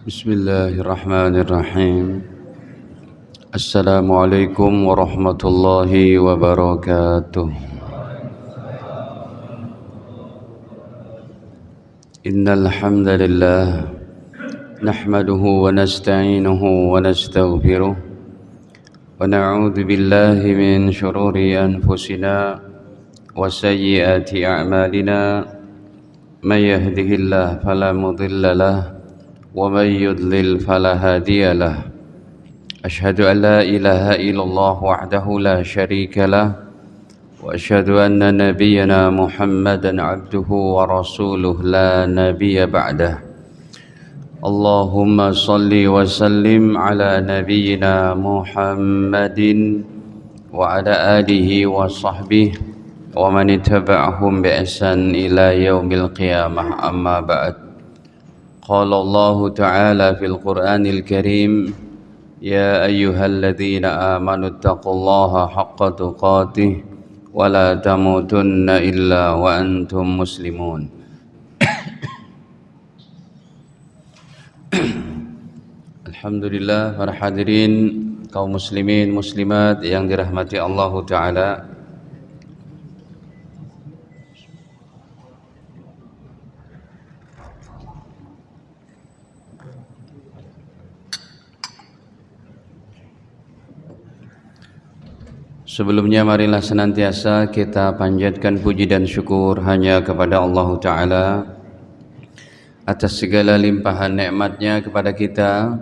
Bismillahirrahmanirrahim. Assalamualaikum warahmatullahi wabarakatuh. Innal hamdalillah nahmaduhu wa nasta'inuhu wa nastaghfiruh wa na'udzu billahi min shururi anfusina wa sayyiati a'malina. May yahdihillahu fala mudilla lahu wa may yudlil fala hadiya lahu. Asyhadu an la ilaha illallah wahdahu la syarika lah wa asyhadu anna nabiyyana Muhammadan abduhu wa rasuluh la nabiyya ba'dah. Allahumma salli wa sallim ala nabiyyina Muhammadin wa ala alihi wa sahbihi wa man ittaba'ahum bi ihsan ila yaumil qiyamah, amma ba'd. Qala Allah ta'ala fil Qur'anil Karim: Ya ayyuhalladzina amanu taqullaha haqqa tuqatih wa la tamutunna illa wa antum muslimun. Alhamdulillah, para hadirin kaum muslimin muslimat yang dirahmati Allah Ta'ala. Sebelumnya marilah senantiasa kita panjatkan puji dan syukur hanya kepada Allah Ta'ala atas segala limpahan nikmatnya kepada kita,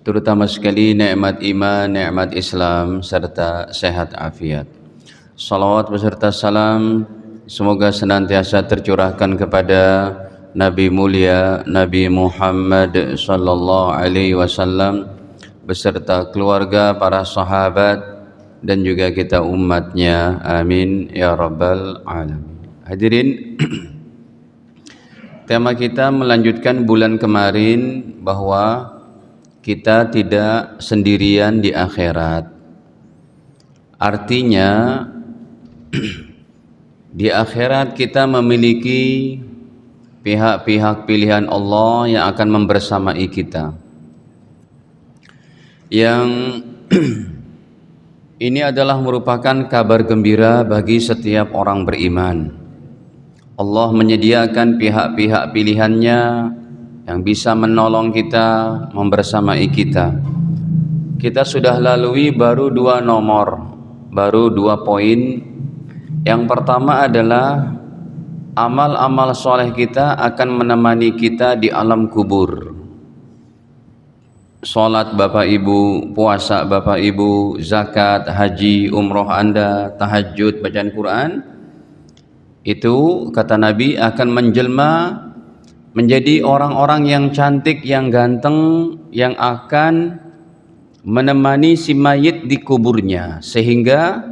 terutama sekali nikmat iman, nikmat Islam, serta sehat afiat. Salawat beserta salam semoga senantiasa tercurahkan kepada Nabi mulia Nabi Muhammad sallallahu alaihi wasallam beserta keluarga, para sahabat, dan juga kita umatnya, amin ya rabbal alamin. Hadirin, tema kita melanjutkan bulan kemarin bahwa kita tidak sendirian di akhirat. Artinya di akhirat kita memiliki pihak-pihak pilihan Allah yang akan membersamai kita, yang ini adalah merupakan kabar gembira bagi setiap orang beriman. Allah menyediakan pihak-pihak pilihannya yang bisa menolong kita, membersamai kita. Kita sudah lalui baru 2 nomor, baru 2 poin. Yang pertama adalah amal-amal soleh kita akan menemani kita di alam kubur. Salat Bapak Ibu, puasa Bapak Ibu, zakat, haji, umroh Anda, tahajud, bacaan Quran, itu kata Nabi akan menjelma menjadi orang-orang yang cantik, yang ganteng, yang akan menemani si mayit di kuburnya, sehingga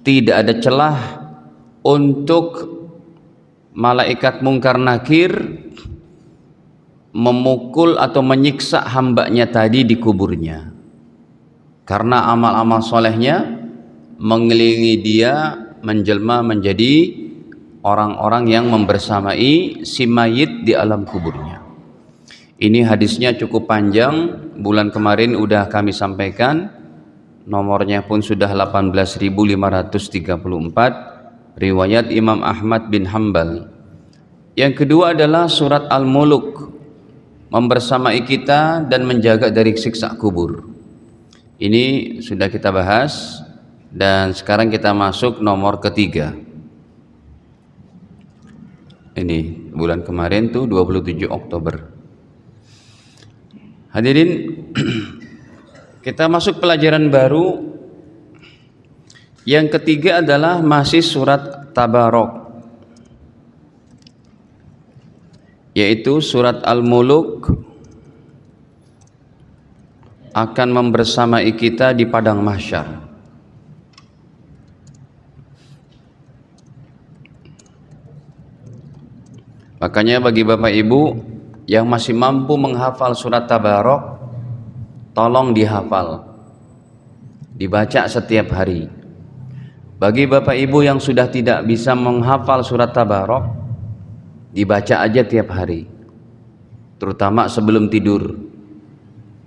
tidak ada celah untuk malaikat mungkar nakir memukul atau menyiksa hambanya tadi di kuburnya, karena amal-amal solehnya mengelilingi dia, menjelma menjadi orang-orang yang membersamai si mayit di alam kuburnya. Ini hadisnya cukup panjang, bulan kemarin udah kami sampaikan, nomornya pun sudah 18.534, riwayat Imam Ahmad bin Hanbal. Yang kedua adalah surat Al-Muluk, membersamai kita dan menjaga dari siksa kubur. Ini sudah kita bahas, dan sekarang kita masuk nomor ketiga. Ini bulan kemarin tuh 27 Oktober. Hadirin, kita masuk pelajaran baru. Yang ketiga adalah masih surat Tabarok, yaitu surat Al-Muluk akan membersamai kita di padang mahsyar. Makanya bagi Bapak Ibu yang masih mampu menghafal surat Tabarok, tolong dihafal, dibaca setiap hari. Bagi Bapak Ibu yang sudah tidak bisa menghafal surat Tabarok, dibaca aja tiap hari, terutama sebelum tidur,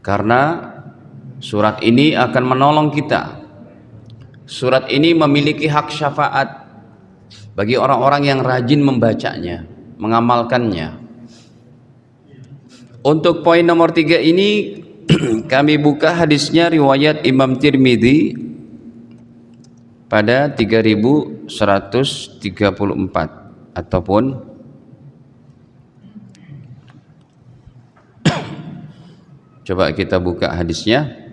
karena surat ini akan menolong kita. Surat ini memiliki hak syafaat bagi orang-orang yang rajin membacanya, mengamalkannya. Untuk poin nomor 3 ini kami buka hadisnya riwayat Imam Tirmidzi pada 3134 ataupun coba kita buka hadisnya.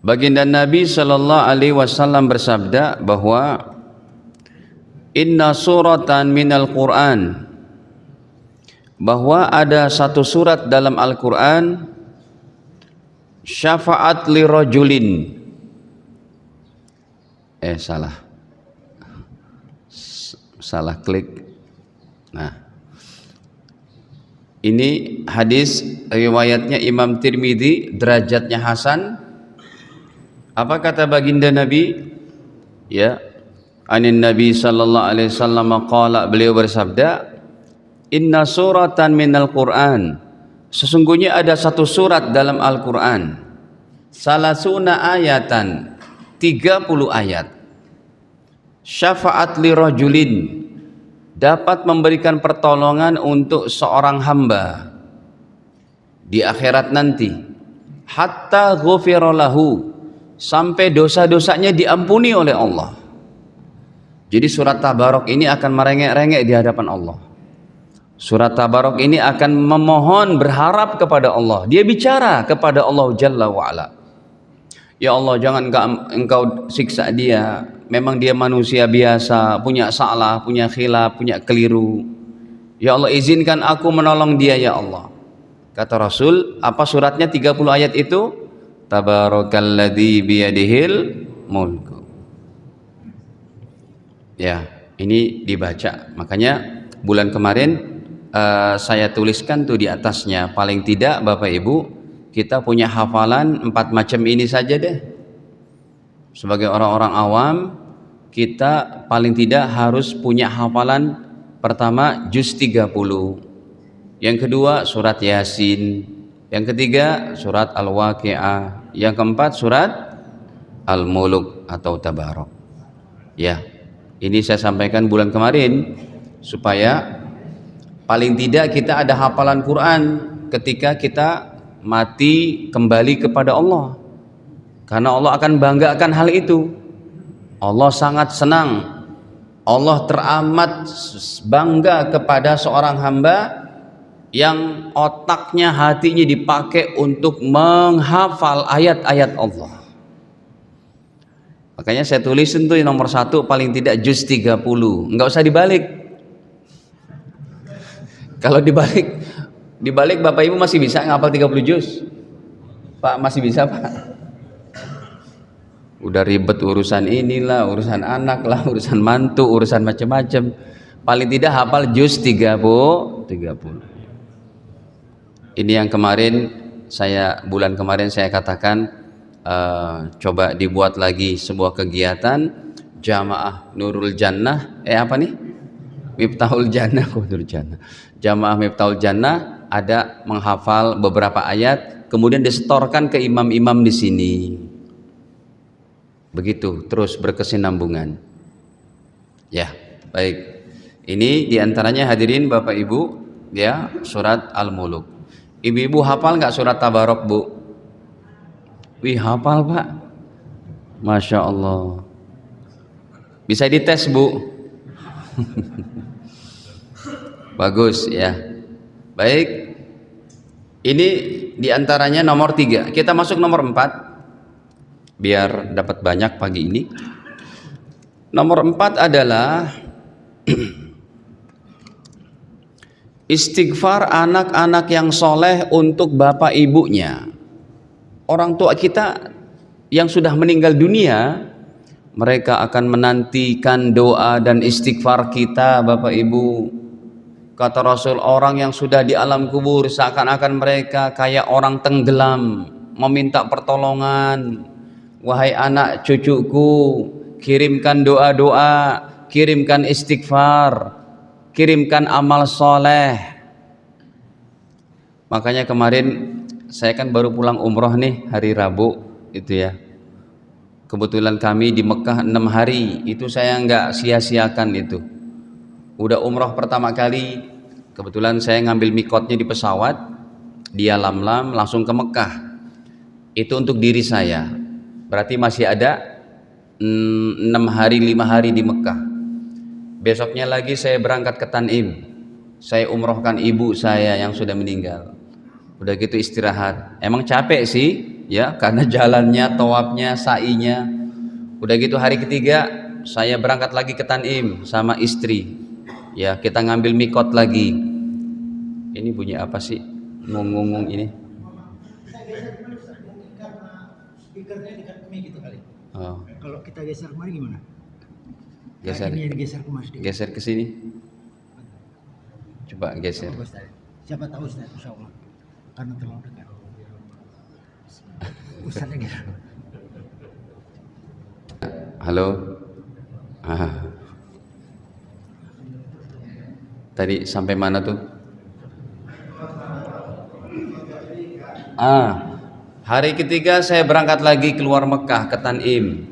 Baginda Nabi sallallahu alaihi wasallam bersabda bahwa inna suratan minal Qur'an, bahwa ada satu surat dalam Al-Quran, syafaat li rajulin, salah klik. Nah, ini hadis riwayatnya Imam Tirmidzi, derajatnya hasan. Apa kata baginda Nabi? Ya, anin Nabi sallallahu alaihi wasallam qala, beliau bersabda, inna suratan minal Qur'an, sesungguhnya ada satu surat dalam Al-Quran, salasuna ayatan, 30 ayat, syafaat li rajulin, dapat memberikan pertolongan untuk seorang hamba di akhirat nanti, hatta ghufira lahu, sampai dosa-dosanya diampuni oleh Allah. Jadi surat Tabarok ini akan merengek-rengek di hadapan Allah. Surat Tabarok ini akan memohon, berharap kepada Allah. Dia bicara kepada Allah Jalla wa'ala. Ya Allah, jangan engkau siksa dia. Memang dia manusia biasa, punya salah, punya khilaf, punya keliru. Ya Allah, izinkan aku menolong dia ya Allah. Kata Rasul, apa suratnya 30 ayat itu? Tabarakalladzi biyadihil mulku. Ya, ini dibaca. Makanya bulan kemarin saya tuliskan tuh di atasnya, paling tidak Bapak Ibu kita punya hafalan 4 macam ini saja deh. Sebagai orang-orang awam, kita paling tidak harus punya hafalan pertama juz 30, yang kedua surat Yasin, yang ketiga surat Al-Waqi'ah, yang keempat surat Al-Mulk atau Tabarok. Ya, ini saya sampaikan bulan kemarin supaya paling tidak kita ada hafalan Quran ketika kita mati kembali kepada Allah, karena Allah akan banggakan hal itu. Allah sangat senang, Allah teramat bangga kepada seorang hamba yang otaknya, hatinya dipakai untuk menghafal ayat-ayat Allah. Makanya saya tulis itu nomor 1 paling tidak juz 30, enggak usah dibalik. Kalau dibalik Bapak Ibu masih bisa ngapal 30 juz? Pak, masih bisa Pak? Udah ribet urusan inilah, urusan anak lah, urusan mantu, urusan macam-macam. Paling tidak hafal juz 30. Ini yang bulan kemarin saya katakan, coba dibuat lagi sebuah kegiatan Jamaah Nurul Jannah, Miftahul Jannah, Jamaah Miftahul Jannah ada menghafal beberapa ayat, kemudian disetorkan ke imam-imam di sini. Begitu terus berkesinambungan. Ya, baik. Ini diantaranya hadirin Bapak Ibu, ya, surat Al-Mulk. Ibu-ibu hafal nggak surat Tabarok, Bu? Wih, hafal Pak. Masya Allah. Bisa dites, Bu. Bagus ya. Baik. Ini diantaranya nomor 3. Kita masuk nomor 4 biar dapat banyak pagi ini. Nomor 4 adalah istighfar anak-anak yang soleh untuk bapak ibunya. Orang tua kita yang sudah meninggal dunia, mereka akan menantikan doa dan istighfar kita Bapak Ibu. Kata Rasul, orang yang sudah di alam kubur seakan-akan mereka kayak orang tenggelam, meminta pertolongan. Wahai anak cucuku, kirimkan doa-doa, kirimkan istighfar, kirimkan amal soleh. Makanya kemarin saya kan baru pulang umroh nih hari Rabu itu ya. Kebetulan kami di Mekah 6 hari, itu saya nggak sia-siakan itu. Udah umroh pertama kali, kebetulan saya ngambil mikotnya di pesawat, di Yalamlam langsung ke Mekah. Itu untuk diri saya. Berarti masih ada 6 hari 5 hari di Mekah. Besoknya lagi saya berangkat ke Tanim. Saya umrohkan ibu saya yang sudah meninggal. Udah gitu istirahat. Emang capek sih ya, karena jalannya, tawafnya, sa'inya. Udah gitu hari ketiga saya berangkat lagi ke Tanim sama istri. Ya, kita ngambil mikot lagi. Ini bunyi apa sih? Ngung-ngung ini. Speakernya dekat mic gitu kali. Oh. Kalau kita geser kemari gimana? Geser. Ini digeser ke Mas. Geser ke sini. Coba geser. Siapa tahu Ustaz, insyaallah. Karena terlalu dekat. Ustaznya gitu. Halo. Tadi sampai mana tuh? Hari ketiga saya berangkat lagi keluar Mekah ke Tanim.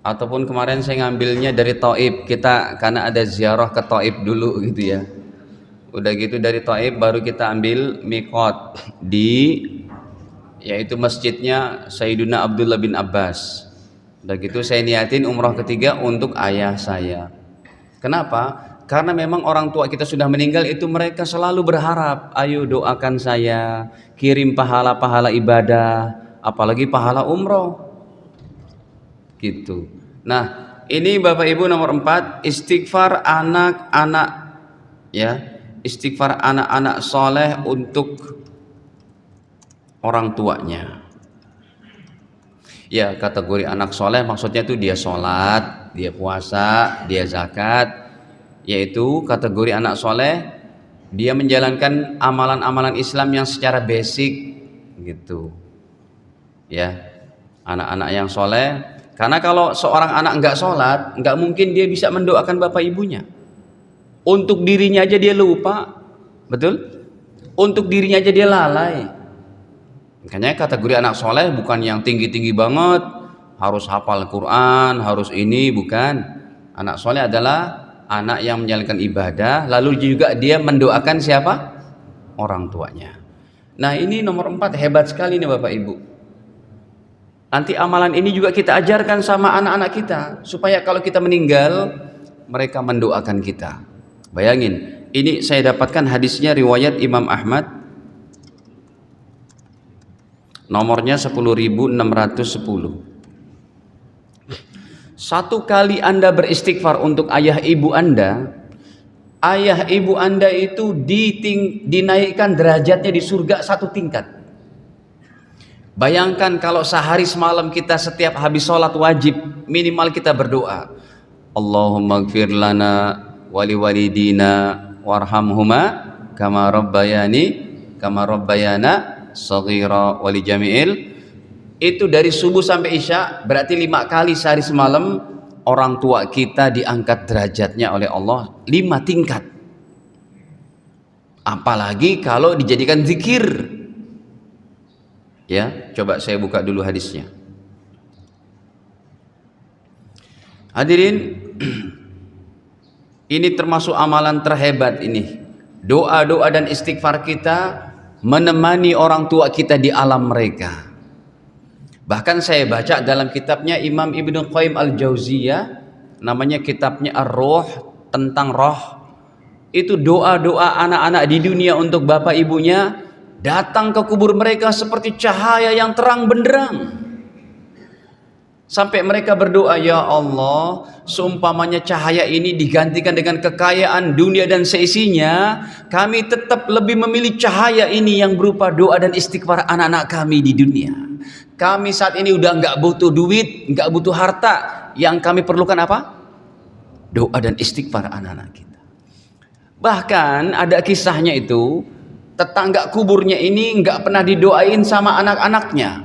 Ataupun kemarin saya ngambilnya dari Taif. Kita karena ada ziarah ke Taif dulu gitu ya. Udah gitu dari Taif baru kita ambil mikot di yaitu masjidnya Sayyiduna Abdullah bin Abbas. Udah gitu saya niatin umroh ketiga untuk ayah saya. Kenapa? Karena memang orang tua kita sudah meninggal, itu mereka selalu berharap, ayo doakan saya, kirim pahala-pahala ibadah, apalagi pahala umroh gitu. Nah ini Bapak Ibu nomor 4, istighfar anak-anak ya. Istighfar anak-anak soleh untuk orang tuanya. Ya, kategori anak soleh maksudnya itu dia sholat, dia puasa, dia zakat. Yaitu kategori anak soleh, dia menjalankan amalan-amalan Islam yang secara basic gitu. Ya, anak-anak yang soleh. Karena kalau seorang anak enggak sholat, enggak mungkin dia bisa mendoakan bapak ibunya. Untuk dirinya aja dia lupa, betul? Untuk dirinya aja dia lalai. Makanya kategori anak soleh bukan yang tinggi-tinggi banget, harus hafal Quran, harus ini, bukan. Anak soleh adalah anak yang menjalankan ibadah, lalu juga dia mendoakan siapa? Orang tuanya. Nah ini nomor 4, hebat sekali nih Bapak Ibu. Nanti amalan ini juga kita ajarkan sama anak-anak kita, supaya kalau kita meninggal, mereka mendoakan kita. Bayangin, ini saya dapatkan hadisnya riwayat Imam Ahmad, nomornya 10.610. Satu kali Anda beristighfar untuk ayah ibu Anda itu dinaikkan derajatnya di surga 1 tingkat. Bayangkan kalau sehari semalam kita setiap habis sholat wajib minimal kita berdoa, Allahumma gfir lana wali walidina warhamhuma kama rabbayana saghira wali jami'il. Itu dari subuh sampai isya, berarti 5 kali sehari semalam orang tua kita diangkat derajatnya oleh Allah 5 tingkat. Apalagi kalau dijadikan zikir. Ya, coba saya buka dulu hadisnya. Hadirin, ini termasuk amalan terhebat ini. Doa-doa dan istighfar kita menemani orang tua kita di alam mereka. Bahkan saya baca dalam kitabnya Imam Ibnu Qayyim Al-Jauziyah, namanya kitabnya Ar-Ruh, tentang roh. Itu doa-doa anak-anak di dunia untuk bapak ibunya datang ke kubur mereka seperti cahaya yang terang benderang. Sampai mereka berdoa, ya Allah, seumpamanya cahaya ini digantikan dengan kekayaan dunia dan seisinya, kami tetap lebih memilih cahaya ini yang berupa doa dan istighfar anak-anak kami di dunia. Kami saat ini udah nggak butuh duit, nggak butuh harta. Yang kami perlukan apa? Doa dan istighfar anak-anak kita. Bahkan ada kisahnya itu, tetangga kuburnya ini nggak pernah didoain sama anak-anaknya.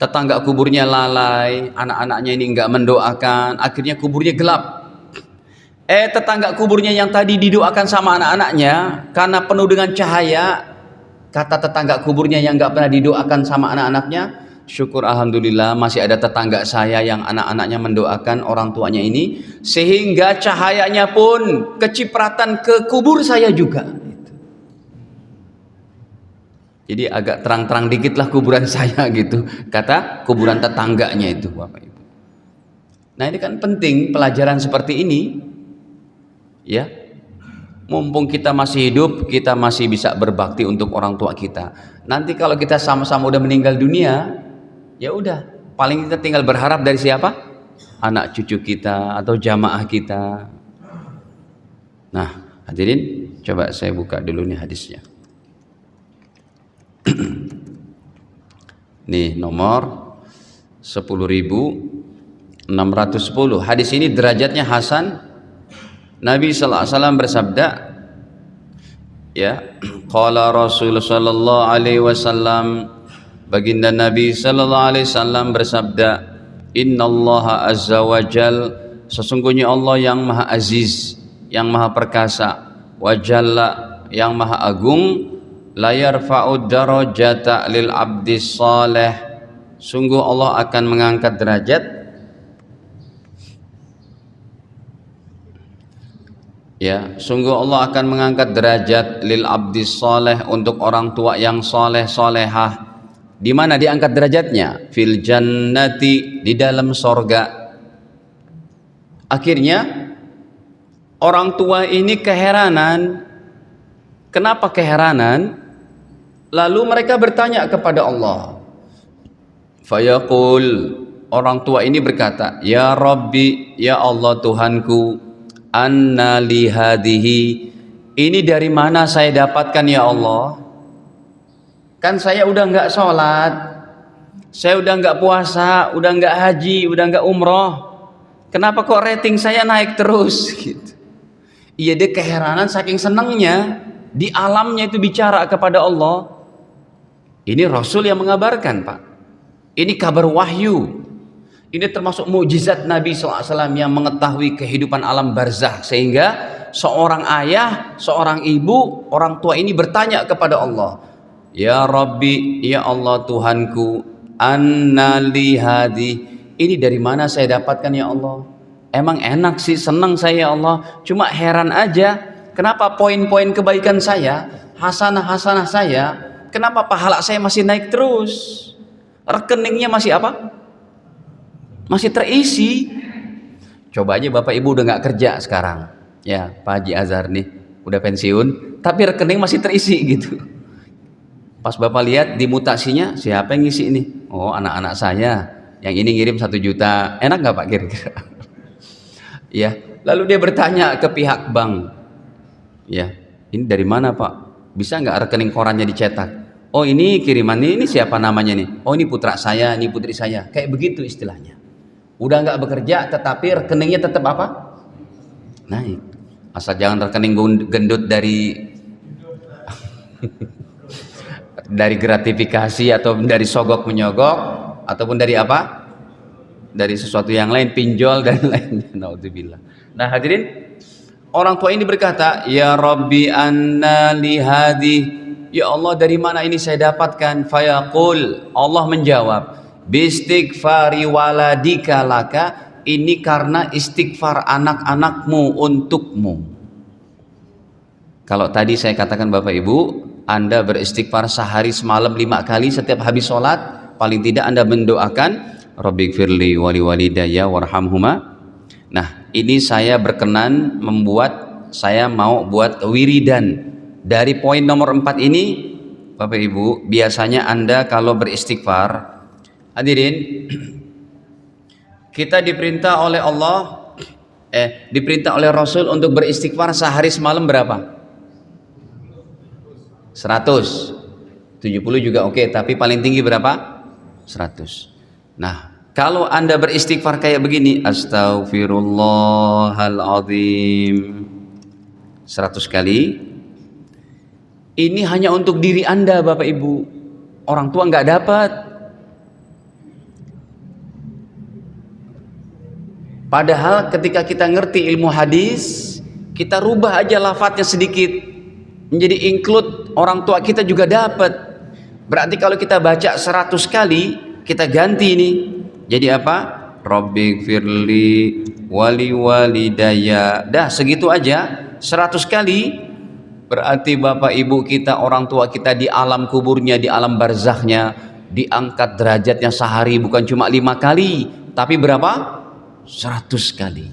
Tetangga kuburnya lalai, anak-anaknya ini nggak mendoakan, akhirnya kuburnya gelap. Tetangga kuburnya yang tadi didoakan sama anak-anaknya karena penuh dengan cahaya, kata tetangga kuburnya yang nggak pernah didoakan sama anak-anaknya, syukur alhamdulillah masih ada tetangga saya yang anak-anaknya mendoakan orang tuanya ini, sehingga cahayanya pun kecipratan ke kubur saya juga. Jadi agak terang-terang dikit lah kuburan saya gitu, kata kuburan tetangganya itu, Bapak Ibu. Nah ini kan penting pelajaran seperti ini, ya. Mumpung kita masih hidup, kita masih bisa berbakti untuk orang tua kita. Nanti kalau kita sama-sama udah meninggal dunia, ya udah, paling kita tinggal berharap dari siapa? Anak cucu kita atau jamaah kita. Nah, hadirin, coba saya buka dulu nih hadisnya. Nih nomor 10.610. Hadis ini derajatnya hasan. Nabi sallallahu alaihi wasallam bersabda, ya, qala Rasul sallallahu alaihi wasallam, baginda Nabi sallallahu alaihi wasallam bersabda, innallaha azza wajal, sesungguhnya Allah yang maha aziz, yang maha perkasa, wa jalla, yang maha agung, la yarfa'ud darajata lil abdi salih, sungguh Allah akan mengangkat derajat, ya, sungguh Allah akan mengangkat derajat lil abdi salih, untuk orang tua yang saleh salehah. Di mana diangkat derajatnya? Fil jannati, di dalam sorga. Akhirnya orang tua ini keheranan. Kenapa keheranan? Lalu mereka bertanya kepada Allah. Fayaqul, orang tua ini berkata, ya Rabbi, ya Allah Tuhanku, anna li hadhihi, ini dari mana saya dapatkan ya Allah? Kan saya udah nggak sholat, saya udah nggak puasa, udah nggak haji, udah nggak umroh, kenapa kok rating saya naik terus? Gitu. Iya, dia keheranan saking senangnya di alamnya itu bicara kepada Allah. Ini Rasul yang mengabarkan, Pak. Ini kabar wahyu. Ini termasuk mukjizat Nabi SAW yang mengetahui kehidupan alam barzakh, sehingga seorang ayah, seorang ibu, orang tua ini bertanya kepada Allah, ya Rabbi, ya Allah Tuhanku, anna li hadi, ini dari mana saya dapatkan ya Allah? Emang enak sih, senang saya ya Allah, cuma heran aja, kenapa poin-poin kebaikan saya, hasanah-hasanah saya, kenapa pahala saya masih naik terus? Rekeningnya masih apa? Masih terisi. Coba aja Bapak Ibu udah nggak kerja sekarang, ya Pak Haji Azhar nih udah pensiun, tapi rekening masih terisi gitu. Pas Bapak lihat di mutasinya, siapa yang ngisi ini? Oh, anak-anak saya, yang ini ngirim 1 juta. Enak nggak Pak kira-kira? Ya, lalu dia bertanya ke pihak bank, ya, ini dari mana Pak? Bisa nggak rekening korannya dicetak? Oh, ini kiriman ini siapa namanya nih? Oh, ini putra saya, ini putri saya. Kayak begitu istilahnya. Udah nggak bekerja, tetapi rekeningnya tetap apa? Naik. Asal jangan rekening gendut dari dari gratifikasi atau dari sogok menyogok, ataupun dari apa? Dari sesuatu yang lain, pinjol dan lainnya. Naudzubillah. Nah hadirin, orang tua ini berkata, ya Rabbi anna li hadhi, ya Allah dari mana ini saya dapatkan? Fayaqul, Allah menjawab, bistighfari waladika laka, ini karena istighfar anak-anakmu untukmu. Kalau tadi saya katakan Bapak Ibu, Anda beristighfar sehari semalam 5 kali setiap habis sholat, paling tidak Anda mendoakan Rabbighfirli wali walidayya warhamhuma. Nah ini saya berkenan saya mau buat wiridan dari poin nomor 4 ini. Bapak Ibu, biasanya Anda kalau beristighfar, hadirin, kita diperintah oleh Allah, diperintah oleh Rasul untuk beristighfar sehari semalam berapa? 100, 70 juga oke, tapi paling tinggi berapa? 100. Nah, kalau Anda beristighfar kayak begini, Astaghfirullahaladzim 100 kali, ini hanya untuk diri Anda Bapak Ibu, orang tua nggak dapat. Padahal ketika kita ngerti ilmu hadis, kita rubah aja lafadznya sedikit menjadi include orang tua kita juga dapat. Berarti kalau kita baca 100 kali, kita ganti ini jadi apa? Rabbi firli wali walidaya. Dah segitu aja 100 kali. Berarti bapak ibu kita, orang tua kita di alam kuburnya, di alam barzakhnya diangkat derajatnya sehari bukan cuma 5 kali, tapi berapa? 100 kali.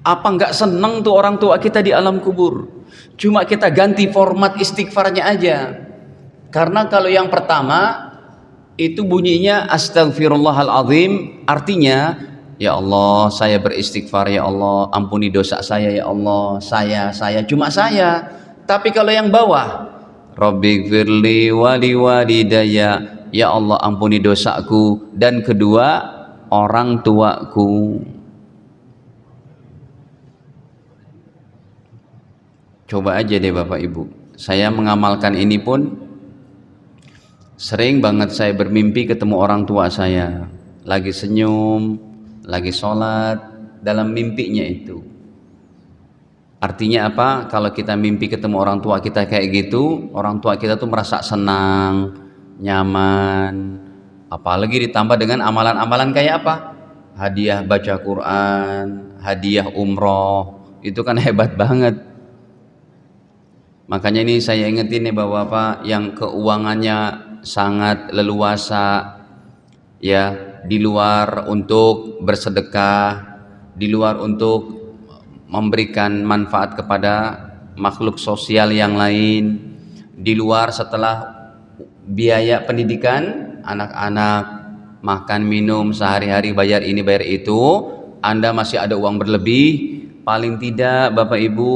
Apa enggak seneng tuh orang tua kita di alam kubur? Cuma kita ganti format istighfarnya aja. Karena kalau yang pertama itu bunyinya astagfirullahaladzim, artinya ya Allah saya beristighfar, ya Allah ampuni dosa saya, ya Allah saya cuma saya. Tapi kalau yang bawah Rabbighfirli wali walidaya, ya Allah ampuni dosaku dan kedua orang tuaku. Coba aja deh Bapak Ibu, saya mengamalkan ini pun sering banget saya bermimpi ketemu orang tua saya lagi senyum, lagi sholat, dalam mimpinya itu. Artinya apa? Kalau kita mimpi ketemu orang tua kita kayak gitu, orang tua kita tuh merasa senang, nyaman. Apalagi ditambah dengan amalan-amalan kayak apa? Hadiah baca Quran, hadiah umroh, itu kan hebat banget. Makanya ini saya ingetin nih Bapak-bapak yang keuangannya sangat leluasa, ya, di luar untuk bersedekah, di luar untuk memberikan manfaat kepada makhluk sosial yang lain, di luar setelah biaya pendidikan anak-anak, makan minum sehari-hari, bayar ini bayar itu, Anda masih ada uang berlebih, paling tidak Bapak Ibu,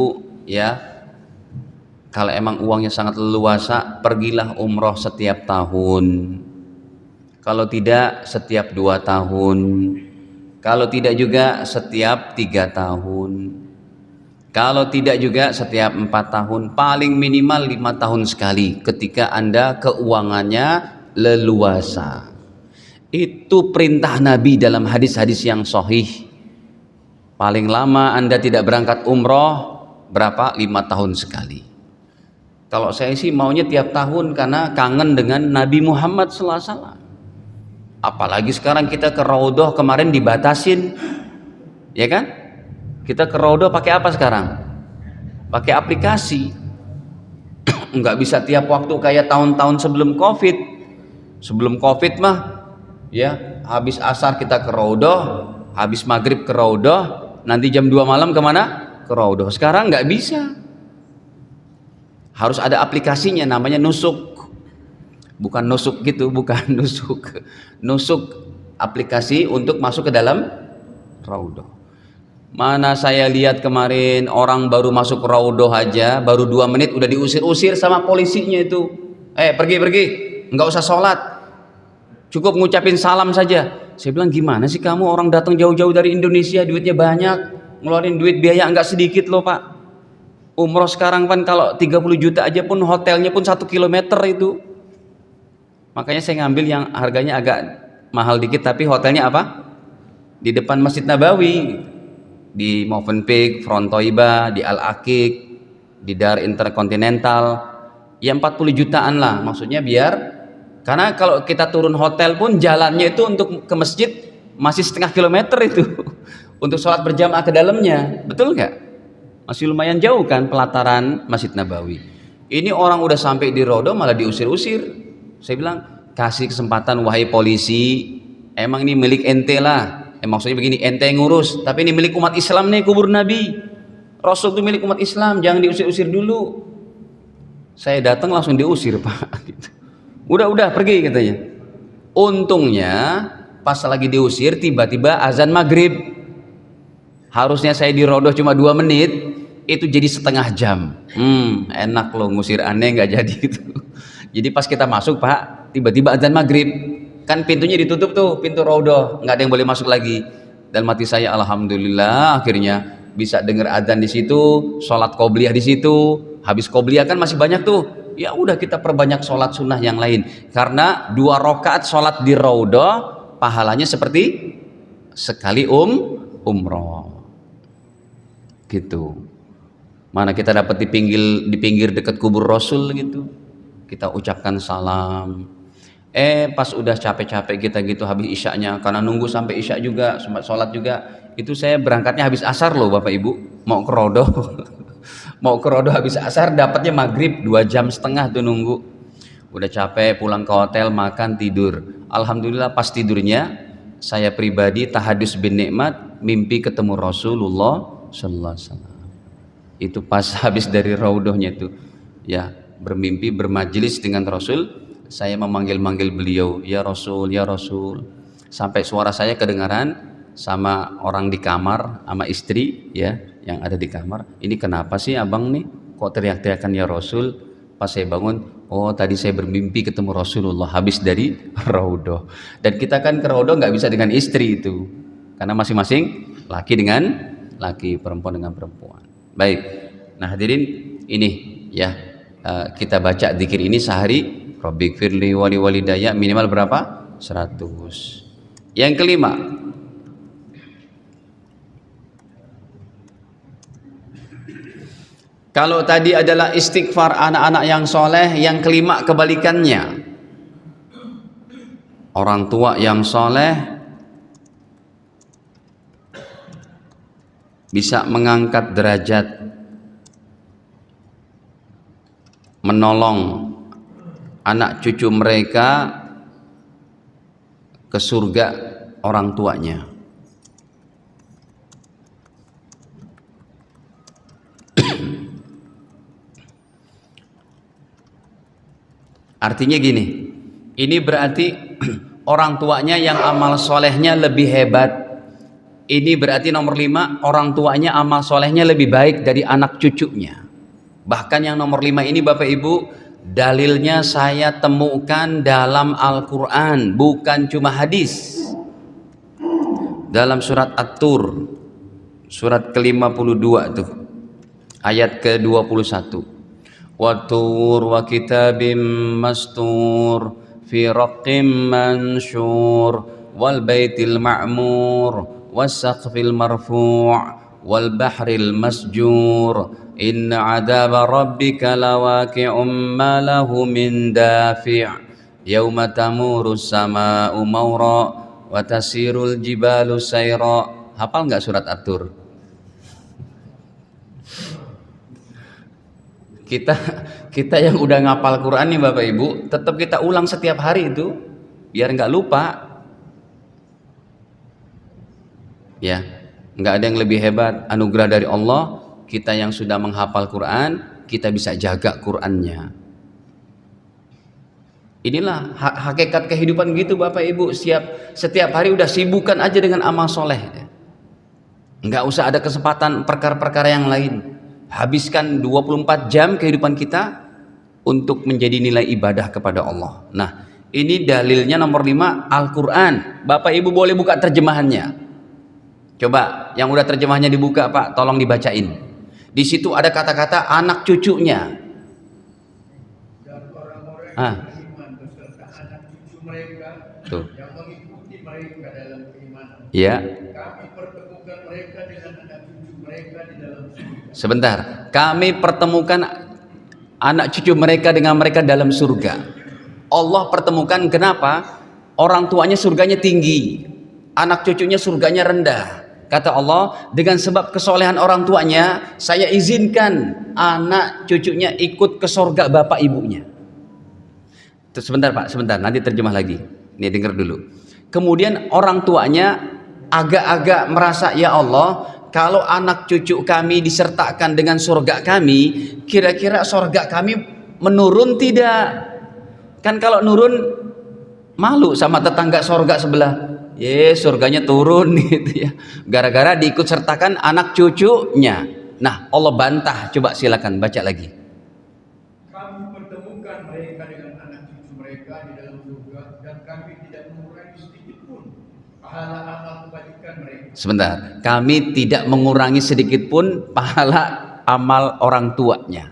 ya, kalau emang uangnya sangat leluasa, pergilah umroh setiap tahun. Kalau tidak setiap 2 tahun, kalau tidak juga setiap 3 tahun, kalau tidak juga setiap 4 tahun, paling minimal 5 tahun sekali ketika Anda keuangannya leluasa. Itu perintah Nabi dalam hadis-hadis yang sahih. Paling lama Anda tidak berangkat umroh berapa? 5 tahun sekali. Kalau saya sih maunya tiap tahun karena kangen dengan Nabi Muhammad SAW. Apalagi sekarang kita ke Raudhah kemarin dibatasin, ya kan? Kita ke Raudhah pakai apa sekarang? Pakai aplikasi. Enggak bisa tiap waktu kayak tahun-tahun sebelum Covid. Sebelum Covid mah, ya habis asar kita ke Raudhah, habis maghrib ke Raudhah, nanti jam 2 malam kemana? Ke Raudhah. Sekarang nggak bisa. Harus ada aplikasinya namanya Nusuk. Bukan nusuk gitu, bukan nusuk. Nusuk aplikasi untuk masuk ke dalam Raudhah. Mana saya lihat kemarin orang baru masuk Raudhah aja, baru 2 menit udah diusir-usir sama polisinya itu. Pergi, nggak usah sholat. Cukup ngucapin salam saja. Saya bilang gimana sih kamu, orang datang jauh-jauh dari Indonesia, duitnya banyak, ngeluarin duit biaya nggak sedikit loh Pak. Umroh sekarang kan kalau 30 juta aja pun hotelnya pun 1 kilometer itu. Makanya saya ngambil yang harganya agak mahal dikit tapi hotelnya apa? Di depan Masjid Nabawi, di Movenpick, Front Toiba, di Al-Aqiq, di Dar Intercontinental. Ya 40 jutaan lah, maksudnya biar, karena kalau kita turun hotel pun jalannya itu untuk ke masjid masih setengah kilometer itu untuk sholat berjamaah ke dalamnya, betul nggak? Masih lumayan jauh kan pelataran Masjid Nabawi. Ini orang udah sampai di Raudhah malah diusir-usir. Saya bilang kasih kesempatan wahai polisi, emang ini milik ente lah. Maksudnya begini, ente yang ngurus, tapi ini milik umat Islam nih, kubur Nabi. Rasul itu milik umat Islam, jangan diusir-usir dulu. Saya datang langsung diusir Pak. Udah pergi katanya. Untungnya pas lagi diusir tiba-tiba azan maghrib. Harusnya saya di Raudhah cuma 2 menit, itu jadi setengah jam. Enak loh ngusir aneh, nggak jadi gitu. Jadi pas kita masuk Pak, tiba-tiba azan maghrib, kan pintunya ditutup tuh, pintu Raudhah, nggak ada yang boleh masuk lagi. Dan mati saya alhamdulillah akhirnya bisa dengar azan di situ, sholat qobliyah di situ. Habis qobliyah kan masih banyak tuh, ya udah kita perbanyak sholat sunnah yang lain. Karena 2 rakaat sholat di Raudhah pahalanya seperti sekali umroh. Gitu. Mana kita dapat di pinggir dekat kubur Rasul gitu. Kita ucapkan salam. Pas udah capek-capek kita gitu habis isyaknya, karena nunggu sampai isyak juga, sempat sholat juga. Itu saya berangkatnya habis asar loh Bapak Ibu, mau ke Rodo. Mau ke Rodo habis asar, dapatnya maghrib 2,5 jam tuh nunggu. Udah capek, pulang ke hotel, makan, tidur. Alhamdulillah pas tidurnya saya pribadi tahadus bin nikmat, mimpi ketemu Rasulullah sallallahu alaihi wasallam. Itu pas habis dari raudohnya itu, ya, bermimpi bermajelis dengan Rasul. Saya memanggil-manggil beliau, ya Rasul, ya Rasul, sampai suara saya kedengaran sama orang di kamar, sama istri ya yang ada di kamar. Ini kenapa sih abang nih kok teriak-teriakan ya Rasul? Pas saya bangun, oh tadi saya bermimpi ketemu Rasulullah habis dari raudoh. Dan kita kan ke raudoh nggak bisa dengan istri itu, karena masing-masing laki dengan laki, perempuan dengan perempuan. Baik, nah hadirin, ini ya, kita baca zikir ini sehari, Rabbighfirli wali walidayya, minimal berapa? 100. Yang kelima, kalau tadi adalah istighfar anak-anak yang soleh, yang kelima kebalikannya. Orang tua yang soleh bisa mengangkat derajat, menolong anak cucu mereka ke surga orang tuanya. Artinya gini, ini berarti orang tuanya yang amal solehnya lebih hebat. Ini berarti nomor 5, orang tuanya amal solehnya lebih baik dari anak cucunya. Bahkan yang nomor 5 ini Bapak Ibu, dalilnya saya temukan dalam Al-Quran, bukan cuma hadis. Dalam surat At-Tur, surat ke-52 tuh, ayat ke-21. Wat-tur wa kitabim mastur fi raqqim mansyur wal baitil ma'mur was-saqfil marfu' wal bahril masjur inna 'adaba rabbika lawaqi'um ma lahu min dafi' yauma tamurus sama'u mawra wa tasirul jibalu sayra. Hafal nggak surat At-Tur? Kita yang udah ngapal Quran nih Bapak Ibu, tetap kita ulang setiap hari itu biar nggak lupa. Ya, nggak ada yang lebih hebat anugerah dari Allah. Kita yang sudah menghafal Quran, kita bisa jaga Qurannya. Inilah hakikat kehidupan gitu Bapak Ibu. Setiap hari udah sibukkan aja dengan amal soleh. Nggak usah ada kesempatan perkara-perkara yang lain. Habiskan 24 jam kehidupan kita untuk menjadi nilai ibadah kepada Allah. Nah, ini dalilnya nomor 5, Al-Quran. Bapak Ibu boleh buka terjemahannya. Coba yang udah terjemahnya dibuka Pak, tolong dibacain. Di situ ada kata-kata anak cucunya. Dan orang-orang Ah. yang beriman beserta anak cucu mereka Tuh. yang mengikuti mereka dalam keimanan. Ya. Kami pertemukan mereka dengan anak cucu mereka di dalam surga. Sebentar. Kami pertemukan anak cucu mereka dengan mereka dalam surga. Allah pertemukan, kenapa? Orang tuanya surganya tinggi, anak cucunya surganya rendah. Kata Allah, dengan sebab kesolehan orang tuanya, saya izinkan anak cucunya ikut ke surga bapak ibunya. Sebentar Pak, sebentar, nanti terjemah lagi. Nih dengar dulu. Kemudian orang tuanya agak-agak merasa, ya Allah, kalau anak cucu kami disertakan dengan surga kami, kira-kira surga kami menurun tidak? Kan kalau nurun malu sama tetangga surga sebelah. Surganya turun gitu ya. Gara-gara diikut sertakan anak cucunya. Nah, Allah bantah. Coba silakan baca lagi. Kami pertemukan mereka dengan anak cucu mereka di dalam surga dan kami tidak mengurangi sedikit pun pahala amal kebajikan mereka. Sebentar. Kami tidak mengurangi sedikit pun pahala amal orang tuanya.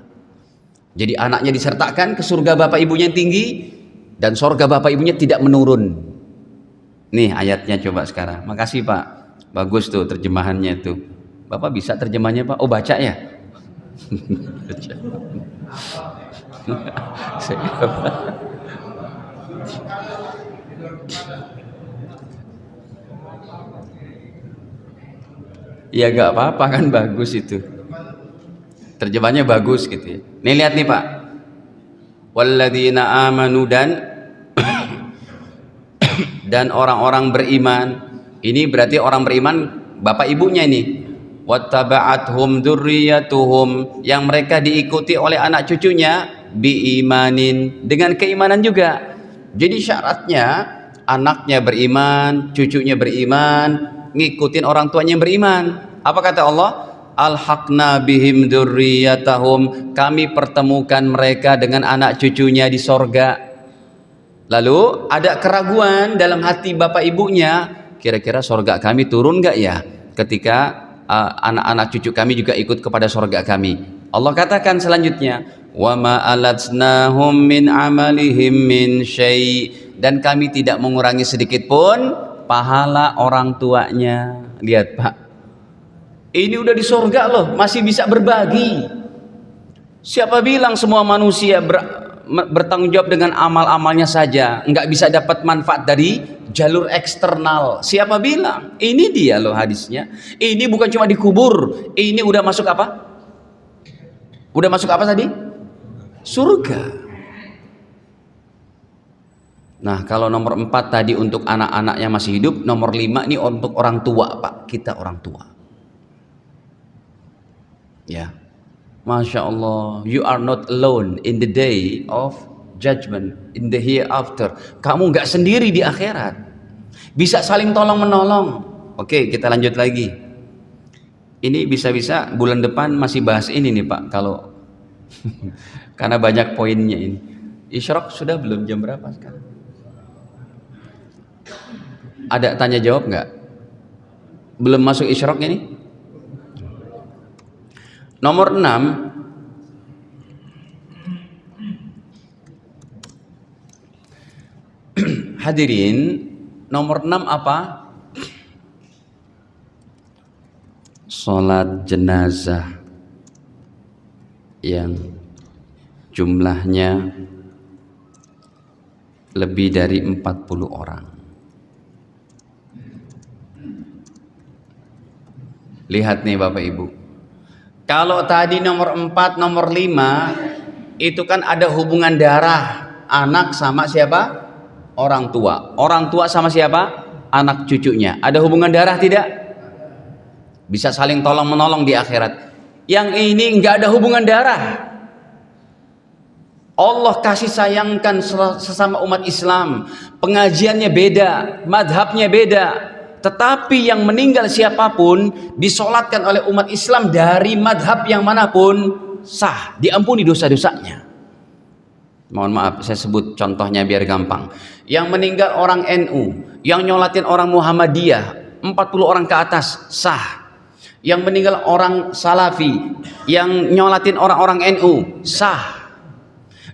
Jadi anaknya disertakan ke surga bapak ibunya yang tinggi dan surga bapak ibunya tidak menurun. Nih ayatnya coba sekarang. Makasih Pak, bagus tuh terjemahannya tuh. Bapak bisa terjemahnya Pak? Oh baca ya? Baca. Ya gak apa-apa kan, bagus itu. Terjemahnya bagus gitu ya. Nih lihat nih Pak. Walladzina amanu dan orang-orang beriman. Ini berarti orang beriman bapak ibunya ini. Wattaba'athum dzurriyyatuhum, yang mereka diikuti oleh anak cucunya biimanin, dengan keimanan juga. Jadi syaratnya anaknya beriman, cucunya beriman, ngikutin orang tuanya yang beriman. Apa kata Allah? Alhaqna bihim dzurriyyatahum, kami pertemukan mereka dengan anak cucunya di sorga. Lalu ada keraguan dalam hati bapak ibunya, kira-kira sorga kami turun gak ya ketika anak-anak cucu kami juga ikut kepada sorga kami. Allah katakan selanjutnya, wa ma alatsnahum min amalihim min syai', dan kami tidak mengurangi sedikit pun pahala orang tuanya. Lihat Pak, ini udah di sorga loh, masih bisa berbagi. Siapa bilang semua manusia bertanggung jawab dengan amal-amalnya saja, nggak bisa dapat manfaat dari jalur eksternal? Siapa bilang? Ini dia loh hadisnya. Ini bukan cuma dikubur, ini udah masuk apa? Udah masuk apa tadi? Surga. Nah kalau nomor 4 tadi untuk anak-anak yang masih hidup, nomor 5 ini untuk orang tua Pak, kita orang tua ya. Masya Allah, you are not alone in the day of judgment, in the hereafter. Kamu nggak sendiri di akhirat, bisa saling tolong menolong. Oke, kita lanjut lagi. Ini bisa-bisa bulan depan masih bahas ini nih Pak, kalau karena banyak poinnya ini. Isyraq sudah belum, jam berapa sekarang? Ada tanya jawab nggak? Belum masuk Isyraq ini? Nomor 6, hadirin, nomor 6 apa? Sholat jenazah yang jumlahnya lebih dari 40 orang. Lihat nih Bapak Ibu, kalau tadi nomor 4, nomor 5 itu kan ada hubungan darah, anak sama siapa? Orang tua. Orang tua sama siapa? Anak cucunya. Ada hubungan darah tidak? Bisa saling tolong menolong di akhirat. Yang ini nggak ada hubungan darah. Allah kasih sayangkan sesama umat Islam. Pengajiannya beda, madhabnya beda, tetapi yang meninggal siapapun disolatkan oleh umat Islam dari madhab yang manapun sah, diampuni dosa-dosanya. Mohon maaf saya sebut contohnya biar gampang. Yang meninggal orang NU, yang nyolatin orang Muhammadiyah 40 orang ke atas sah. Yang meninggal orang Salafi, yang nyolatin orang-orang NU sah.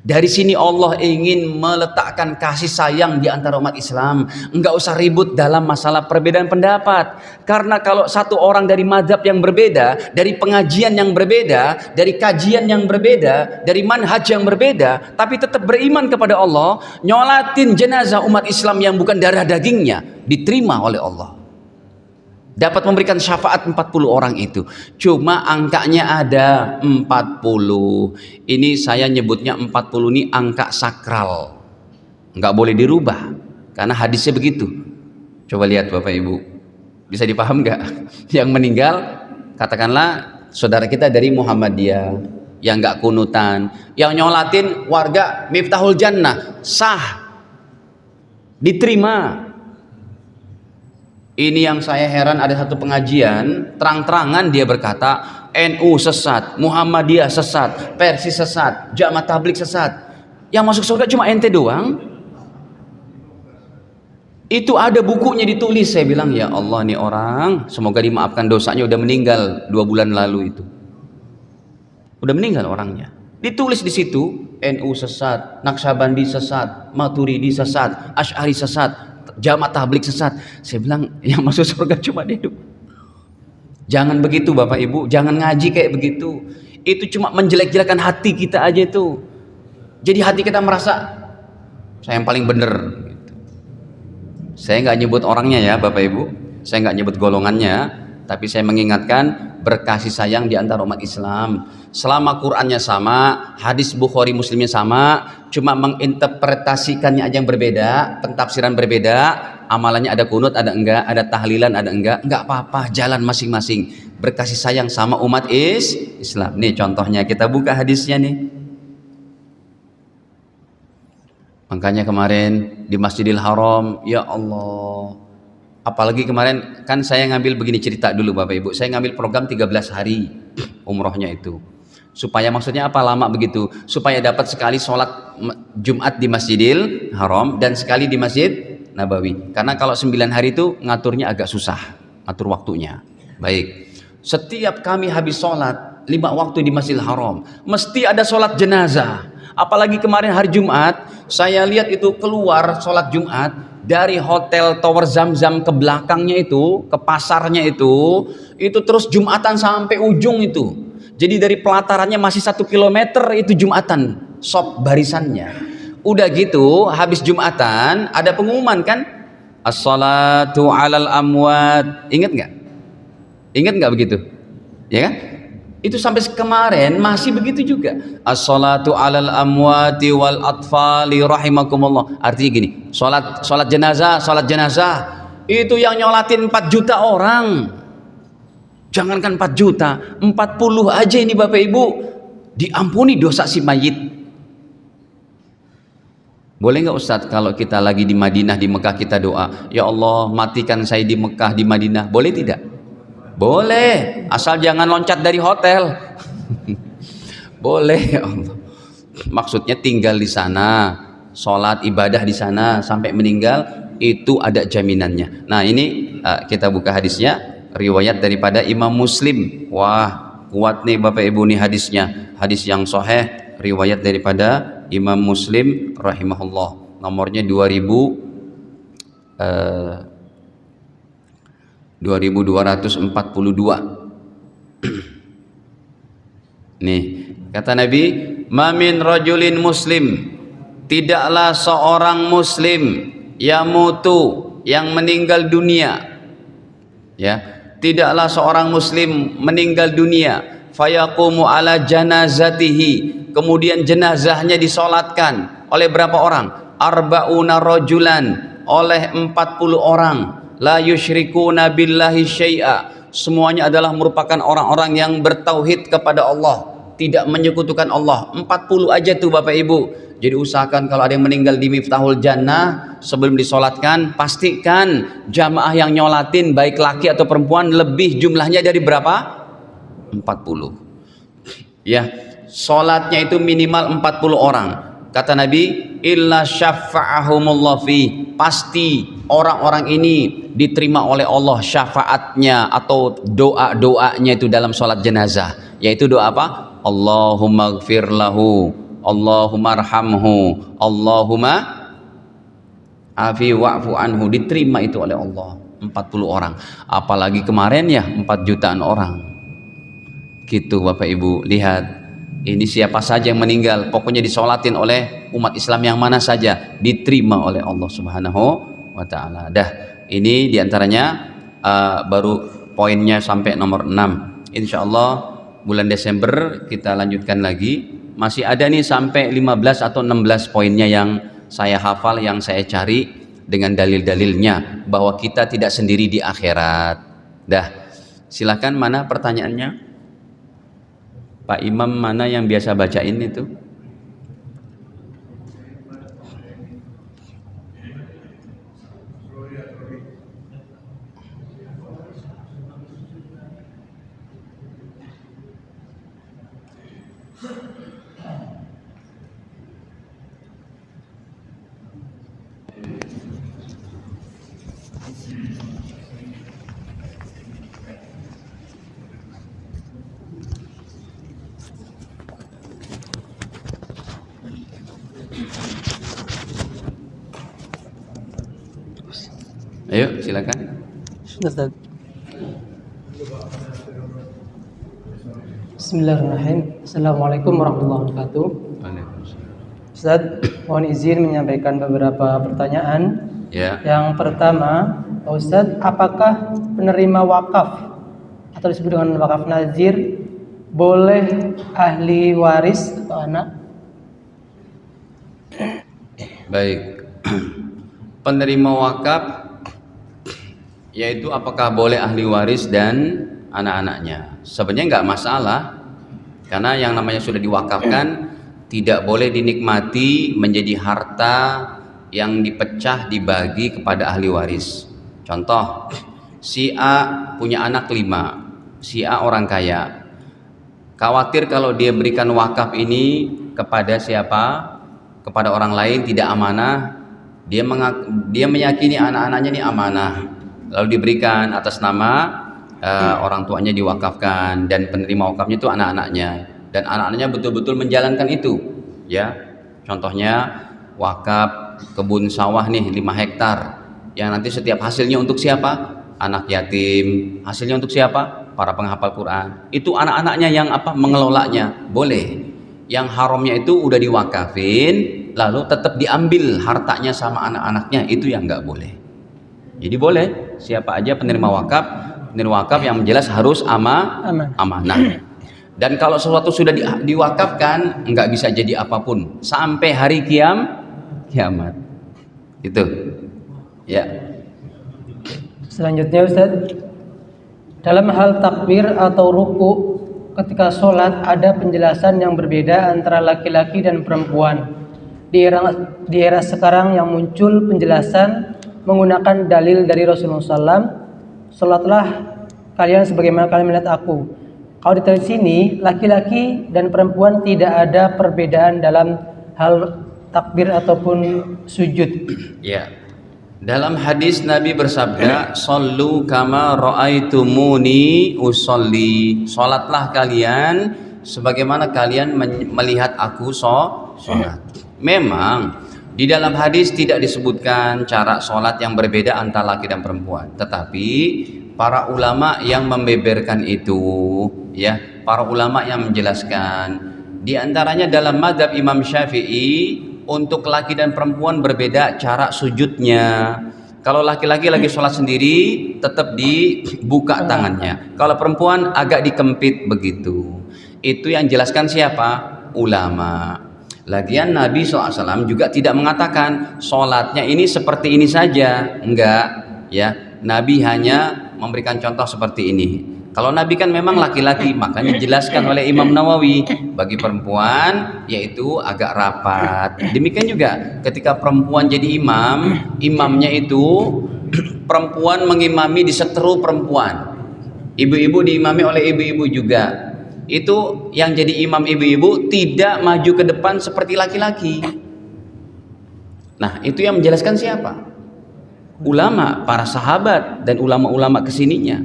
Dari sini Allah ingin meletakkan kasih sayang di antara umat Islam. Enggak usah ribut dalam masalah perbedaan pendapat. Karena kalau satu orang dari mazhab yang berbeda, dari pengajian yang berbeda, dari kajian yang berbeda, dari manhaj yang berbeda, tapi tetap beriman kepada Allah, nyolatin jenazah umat Islam yang bukan darah dagingnya, diterima oleh Allah. Dapat memberikan syafaat 40 orang itu. Cuma angkanya ada 40. Ini saya nyebutnya 40 ini angka sakral, nggak boleh dirubah karena hadisnya begitu. Coba lihat Bapak Ibu, bisa dipaham nggak? Yang meninggal katakanlah saudara kita dari Muhammadiyah yang nggak kunutan, yang nyolatin warga Miftahul Jannah sah, diterima. Ini yang saya heran, ada satu pengajian terang-terangan dia berkata NU sesat, Muhammadiyah sesat, Persis sesat, Jamaah Tabligh sesat. Yang masuk surga cuma ente doang. Itu ada bukunya ditulis. Saya bilang ya Allah, nih orang semoga dimaafkan dosanya, udah meninggal 2 bulan lalu itu. Udah meninggal orangnya. Ditulis di situ NU sesat, Naqsyabandi sesat, Maturidi sesat, Asy'ari sesat. jamaah tabligh sesat. Saya bilang yang masuk surga cuma hidup. Jangan begitu Bapak Ibu, jangan ngaji kayak begitu. Itu cuma menjelek-jelekan hati kita aja itu. Jadi hati kita merasa saya yang paling benar. Gitu. Saya nggak nyebut orangnya ya Bapak Ibu, saya nggak nyebut golongannya. Tapi saya mengingatkan berkasih sayang di antara umat Islam. Selama Qur'annya sama, hadis Bukhari Muslimnya sama, cuma menginterpretasikannya aja yang berbeda, pentafsiran berbeda, amalannya ada kunut, ada enggak, ada tahlilan, ada enggak apa-apa, jalan masing-masing. Berkasih sayang sama umat Islam. Nih contohnya, kita buka hadisnya nih. Makanya kemarin di Masjidil Haram, ya Allah. Apalagi kemarin kan saya ngambil begini, cerita dulu Bapak Ibu. Saya ngambil program 13 hari umrohnya itu. Supaya maksudnya apa lama begitu? Supaya dapat sekali sholat Jumat di Masjidil Haram dan sekali di Masjid Nabawi. Karena kalau 9 hari itu ngaturnya agak susah, ngatur waktunya. Baik. Setiap kami habis sholat 5 waktu di Masjidil Haram, mesti ada sholat jenazah. Apalagi kemarin hari Jumat, saya lihat itu keluar sholat Jumat dari hotel Tower Zamzam ke belakangnya itu, ke pasarnya itu terus Jumatan sampai ujung itu. Jadi dari pelatarannya masih 1 kilometer itu Jumatan, sop barisannya. Udah gitu, habis Jumatan ada pengumuman kan, as-salatu alal amwat. Ingat nggak? Ingat nggak begitu? Ya kan? Itu sampai kemarin masih begitu juga. As-salatu alal amwati wal atfali rahimakumullah. Artinya gini, salat jenazah itu yang nyolatin 4 juta orang. Jangankan 4 juta, 40 aja ini Bapak Ibu diampuni dosa si mayit. Boleh nggak Ustadz kalau kita lagi di Madinah, di Mekah kita doa, ya Allah matikan saya di Mekah, di Madinah, boleh tidak? Boleh, asal jangan loncat dari hotel. Boleh ya Allah. Maksudnya tinggal di sana, sholat ibadah di sana sampai meninggal, itu ada jaminannya. Nah ini kita buka hadisnya, riwayat daripada Imam Muslim. Wah kuat nih Bapak Ibu nih hadisnya, hadis yang sahih, riwayat daripada Imam Muslim rahimahullah. Nomornya 2242. Nih kata Nabi, mamin rajulin muslim, tidaklah seorang muslim yamutu yang meninggal dunia, ya, tidaklah seorang muslim meninggal dunia, fayaqumu ala janazatihi, kemudian jenazahnya disolatkan oleh berapa orang? Arba'una rajulan, oleh 40 orang. La yusyrikuna billahi syai'a, semuanya adalah merupakan orang-orang yang bertauhid kepada Allah, tidak menyekutukan Allah. 40 aja tuh Bapak Ibu. Jadi usahakan kalau ada yang meninggal di Miftahul Jannah, sebelum disolatkan pastikan jamaah yang nyolatin baik laki atau perempuan lebih jumlahnya dari berapa? 40. Ya, solatnya itu minimal 40 orang. Kata Nabi, illa syafa'ahumullah fi, pasti orang-orang ini diterima oleh Allah syafaatnya atau doa-doanya itu dalam sholat jenazah, yaitu doa apa? Allahumma gfir lahu, Allahumma arhamhu, Allahumma afi wa'fu anhu, diterima itu oleh Allah. 40 orang, apalagi kemarin ya 4 jutaan orang gitu Bapak Ibu. Lihat ini siapa saja yang meninggal, pokoknya disolatin oleh umat Islam yang mana saja, diterima oleh Allah Subhanahu wa ta'ala. Dah, ini diantaranya baru poinnya sampai nomor 6. Insya Allah bulan Desember kita lanjutkan lagi. Masih ada nih sampai 15 atau 16 poinnya yang saya hafal, yang saya cari dengan dalil-dalilnya bahwa kita tidak sendiri di akhirat. Dah, silakan, mana pertanyaannya? Pak Imam mana yang biasa bacain itu? Ayo silakan. Ustaz. Bismillahirrahmanirrahim. Assalamualaikum warahmatullahi wabarakatuh. Waalaikumsalam. Ustaz, mohon izin menyampaikan beberapa pertanyaan. Ya. Yang pertama, Pak Ustaz, apakah penerima wakaf atau disebut dengan wakaf nazir boleh ahli waris atau anak? Baik. Penerima wakaf yaitu apakah boleh ahli waris dan anak-anaknya? Sebenarnya nggak masalah, karena yang namanya sudah diwakafkan tidak boleh dinikmati menjadi harta yang dipecah dibagi kepada ahli waris. Contoh, si A punya anak 5, si A orang kaya, khawatir kalau dia berikan wakaf ini kepada siapa, kepada orang lain tidak amanah, dia meyakini anak-anaknya ini amanah, lalu diberikan atas nama orang tuanya diwakafkan, dan penerima wakafnya itu anak-anaknya, dan anak-anaknya betul-betul menjalankan itu, ya. Contohnya wakaf kebun sawah nih 5 hektar, yang nanti setiap hasilnya untuk siapa? Anak yatim. Hasilnya untuk siapa? Para penghafal Quran. Itu anak-anaknya yang mengelolanya, boleh. Yang haramnya itu udah diwakafin, lalu tetap diambil hartanya sama anak-anaknya, itu yang nggak boleh. Jadi boleh siapa aja penerima wakaf yang jelas harus amanah. Dan kalau sesuatu sudah diwakafkan, nggak bisa jadi apapun sampai hari kiamat. Itu. Ya. Selanjutnya Ustaz, dalam hal takbir atau ruku ketika sholat ada penjelasan yang berbeda antara laki-laki dan perempuan. Di era sekarang yang muncul penjelasan menggunakan dalil dari Rasulullah SAW, sholatlah kalian sebagaimana kalian melihat aku. Kalau di sini laki-laki dan perempuan tidak ada perbedaan dalam hal takbir ataupun sujud. Ya. Dalam hadis Nabi bersabda, "Shallu kama ra'aitumuni usolli." Salatlah kalian sebagaimana kalian melihat aku salat. Memang di dalam hadis tidak disebutkan cara salat yang berbeda antara laki dan perempuan, tetapi para ulama yang membeberkan itu, ya, para ulama yang menjelaskan, di antaranya dalam mazhab Imam Syafi'i, untuk laki dan perempuan berbeda cara sujudnya. Kalau laki-laki lagi sholat sendiri tetap dibuka tangannya, kalau perempuan agak dikempit begitu. Itu yang jelaskan siapa? Ulama. Lagian Nabi SAW juga tidak mengatakan sholatnya ini seperti ini saja, enggak, ya. Nabi hanya memberikan contoh seperti ini. Kalau Nabi kan memang laki-laki, makanya dijelaskan oleh Imam Nawawi, bagi perempuan yaitu agak rapat. Demikian juga ketika perempuan jadi imam, imamnya itu perempuan mengimami di seteru perempuan, ibu-ibu diimami oleh ibu-ibu juga. Itu yang jadi imam ibu-ibu tidak maju ke depan seperti laki-laki. Nah, itu yang menjelaskan siapa? Ulama, para sahabat dan ulama-ulama kesininya.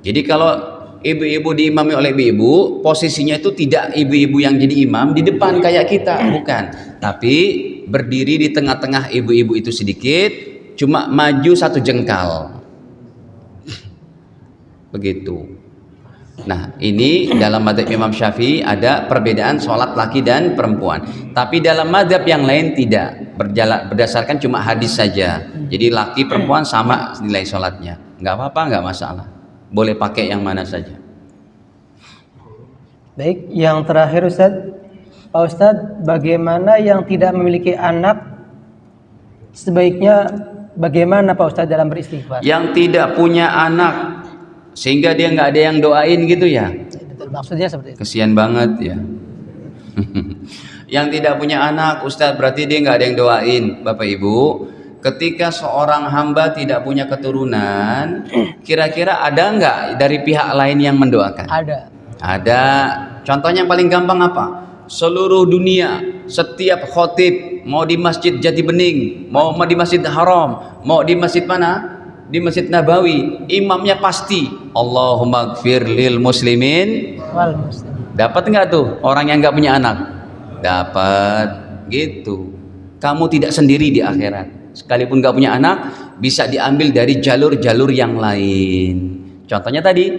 Jadi kalau ibu-ibu diimami oleh ibu-ibu, posisinya itu tidak ibu-ibu yang jadi imam di depan kayak kita, bukan. Tapi berdiri di tengah-tengah ibu-ibu itu sedikit, cuma maju 1 jengkal. Begitu. Nah, ini dalam mazhab Imam Syafi'i ada perbedaan sholat laki dan perempuan. Tapi dalam mazhab yang lain tidak, berdasarkan cuma hadis saja. Jadi laki perempuan sama nilai sholatnya. Nggak apa-apa, nggak masalah. Boleh pakai yang mana saja. Baik, yang terakhir Ustaz, Pak Ustadz, bagaimana yang tidak memiliki anak, sebaiknya bagaimana Pak Ustadz dalam beristighfar? Yang tidak punya anak sehingga dia nggak ada yang doain gitu ya? Betul, maksudnya seperti itu. Kesian banget ya. Yang tidak punya anak, Ustadz, berarti dia nggak ada yang doain. Bapak Ibu, ketika seorang hamba tidak punya keturunan, kira-kira ada nggak dari pihak lain yang mendoakan? Ada. Contohnya yang paling gampang apa? Seluruh dunia, setiap khotib, mau di Masjid Jati Bening, mau di Masjid Haram, mau di masjid mana? Di Masjid Nabawi, imamnya pasti Allahumma gfir lil muslimin wal muslimin. Dapat nggak tuh orang yang nggak punya anak? Dapat. Gitu. Kamu tidak sendiri di akhirat. sekalipun nggak punya anak bisa diambil dari jalur-jalur yang lain. Contohnya tadi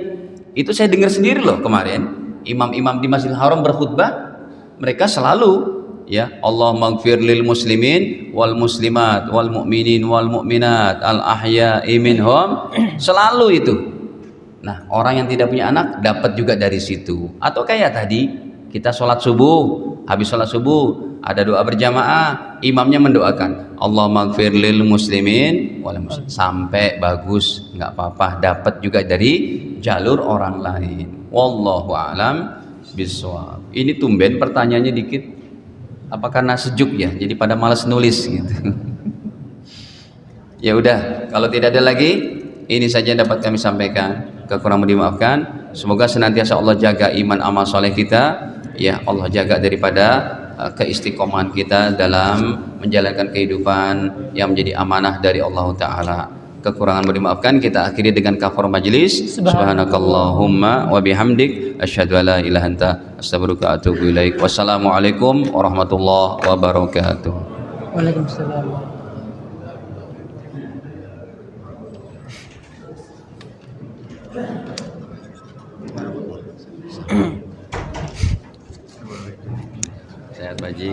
itu saya dengar sendiri loh kemarin, imam-imam di Masjidil Haram berkhutbah, mereka selalu ya Allah maghfir lil muslimin wal muslimat wal mu'minin wal mu'minat al ahya'i minhum, selalu itu. Nah, orang yang tidak punya anak dapat juga dari situ. Atau kayak tadi kita sholat subuh, habis sholat subuh ada doa berjamaah, imamnya mendoakan Allah maghfir lil muslimin wal muslimat, sampai bagus, nggak apa-apa, dapat juga dari jalur orang lain. Wallahu a'lam bishawab. Ini tumben pertanyaannya dikit, apa karena sejuk ya jadi pada malas nulis gitu. Ya udah, kalau tidak ada lagi, ini saja dapat kami sampaikan. Kekurangan dimaafkan. Semoga senantiasa Allah jaga iman amal soleh kita, ya Allah jaga daripada keistiqomahan kita dalam menjalankan kehidupan yang menjadi amanah dari Allah Ta'ala. Kekurangan dimaafkan. Kita akhiri dengan kafar majlis. Subhanakallahumma wa bihamdik asyhadu an la ilaha anta astaghfiruka wa atubu ilaik. Wassalamualaikum warahmatullahi wabarakatuh. Waalaikumsalam. Sehat Pak Haji.